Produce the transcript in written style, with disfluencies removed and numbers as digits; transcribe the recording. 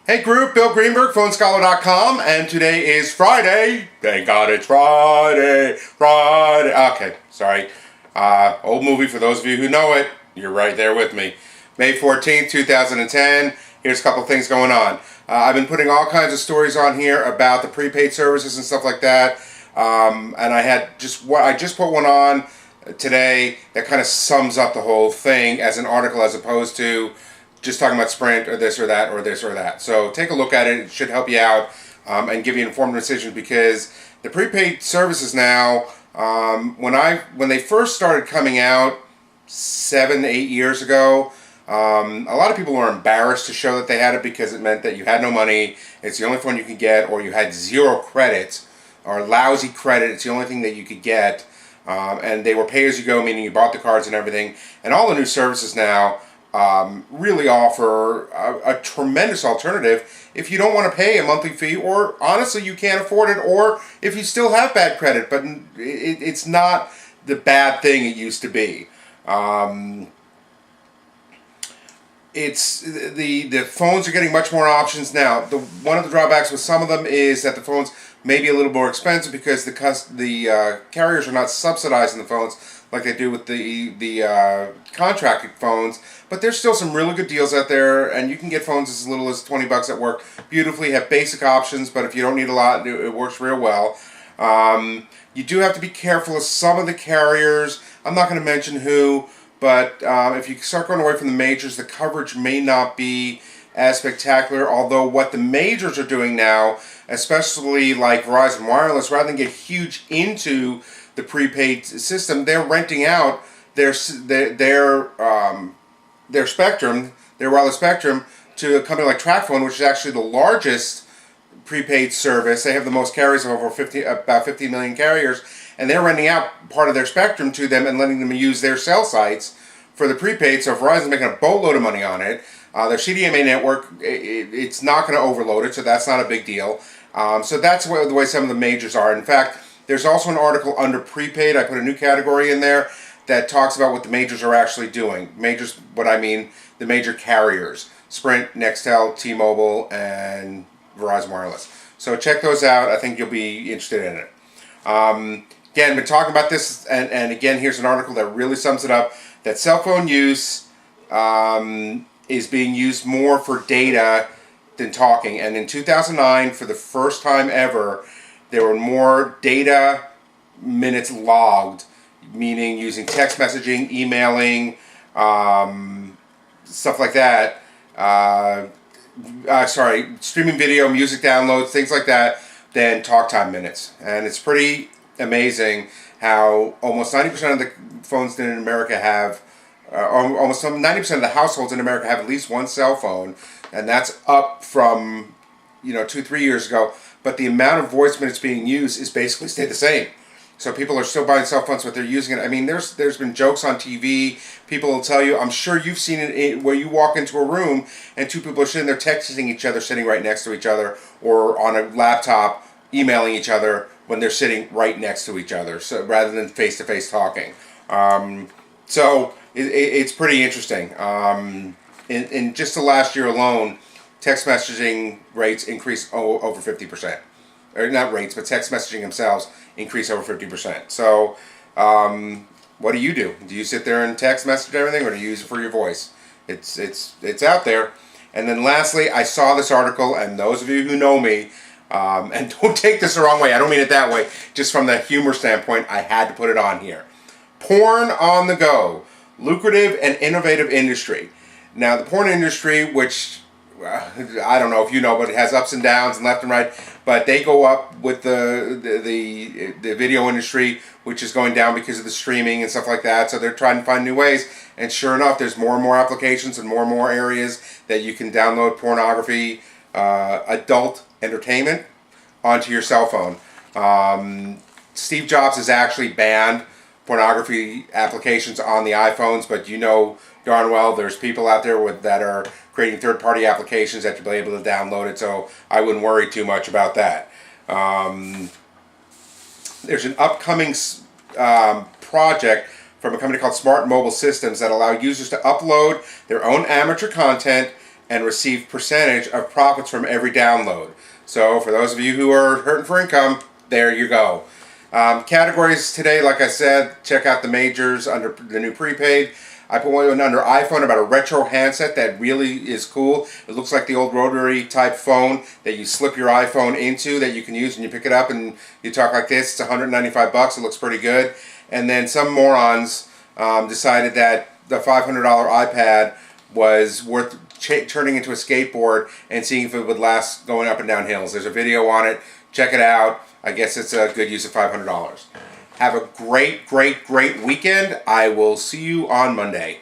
Hey group, Bill Greenberg, PhoneScholar.com, and today is Friday. Thank God it's Friday. Okay, sorry. Old movie for those of you who know it. You're right there with me. May 14th, 2010. Here's a couple things going on. I've been putting all kinds of stories on here about the prepaid services and stuff like that. And I just put one on today that kind of sums up the whole thing as an article as opposed to just talking about Sprint or this or that or this or that. So take a look at it. It should help you out and give you an informed decision, because the prepaid services now, when they first started coming out 7-8 years ago, a lot of people were embarrassed to show that they had it because it meant that you had no money, it's the only phone you could get, or you had zero credit or lousy credit, it's the only thing that you could get. And they were pay-as-you-go, meaning you bought the cards and everything. And all the new services now really offer a tremendous alternative if you don't want to pay a monthly fee, or honestly you can't afford it, or if you still have bad credit, but it's not the bad thing it used to be. It's the phones are getting much more options now. One of the drawbacks with some of them is that the phones may be a little more expensive because the carriers are not subsidizing the phones like they do with the contracted phones. But there's still some really good deals out there, and you can get phones as little as $20 that work beautifully, have basic options, but if you don't need a lot, it works real well. You do have to be careful of some of the carriers. I'm not going to mention who, but if you start going away from the majors, the coverage may not be as spectacular, although what the majors are doing now, especially like Verizon Wireless, rather than get huge into the prepaid system, they're renting out their spectrum, their wireless spectrum, to a company like TracFone, which is actually the largest prepaid service. They have the most carriers of about 15 million carriers, and they're renting out part of their spectrum to them and letting them use their cell sites for the prepaid. So Verizon's making a boatload of money on it. Their CDMA network, it's not going to overload it, so that's not a big deal. So that's the way some of the majors are. In fact, there's also an article under prepaid. I put a new category in there that talks about what the majors are actually doing. Majors, what I mean, the major carriers: Sprint, Nextel, T-Mobile, and Verizon Wireless. So check those out. I think you'll be interested in it. Again, been talking about this, and again, here's an article that really sums it up, that cell phone use is being used more for data than talking. And in 2009, for the first time ever, there were more data minutes logged, meaning using text messaging, emailing, stuff like that. Streaming video, music downloads, things like that, than talk time minutes. And it's pretty amazing how almost 90% of the phones in America have, almost 90% of the households in America have at least one cell phone, and that's up from 2-3 years ago. But the amount of voice minutes being used is basically stayed the same. So people are still buying cell phones, but they're using it. I mean, there's been jokes on TV. People will tell you, I'm sure you've seen it, where you walk into a room and two people are sitting there texting each other, sitting right next to each other, or on a laptop emailing each other when they're sitting right next to each other, so rather than face-to-face talking. So it's pretty interesting. In just the last year alone, text messaging rates increased over 50%. Or not rates, but text messaging themselves increase over 50%. So, what do? Do you sit there and text message everything, or do you use it for your voice? It's out there. And then lastly, I saw this article, and those of you who know me, and don't take this the wrong way, I don't mean it that way, just from the humor standpoint, I had to put it on here. Porn on the go, lucrative and innovative industry. Now, the porn industry, which I don't know if you know, but it has ups and downs and left and right. But they go up with the video industry, which is going down because of the streaming and stuff like that. So they're trying to find new ways. And sure enough, there's more and more applications and more areas that you can download pornography, adult entertainment onto your cell phone. Steve Jobs has actually banned pornography applications on the iPhones, but you know darn well there's people out there that are creating third-party applications that you'll be able to download it, so I wouldn't worry too much about that. There's an upcoming project from a company called Smart Mobile Systems that allow users to upload their own amateur content and receive percentage of profits from every download. So for those of you who are hurting for income, there you go. Categories today, like I said, check out the majors under the new prepaid. I put one under iPhone about a retro handset that really is cool. It looks like the old rotary type phone that you slip your iPhone into that you can use when you pick it up and you talk like this. It's $195. It looks pretty good. And then some morons decided that the $500 iPad was worth turning into a skateboard and seeing if it would last going up and down hills. There's a video on it. Check it out. I guess it's a good use of $500. Have a great, great, great weekend. I will see you on Monday.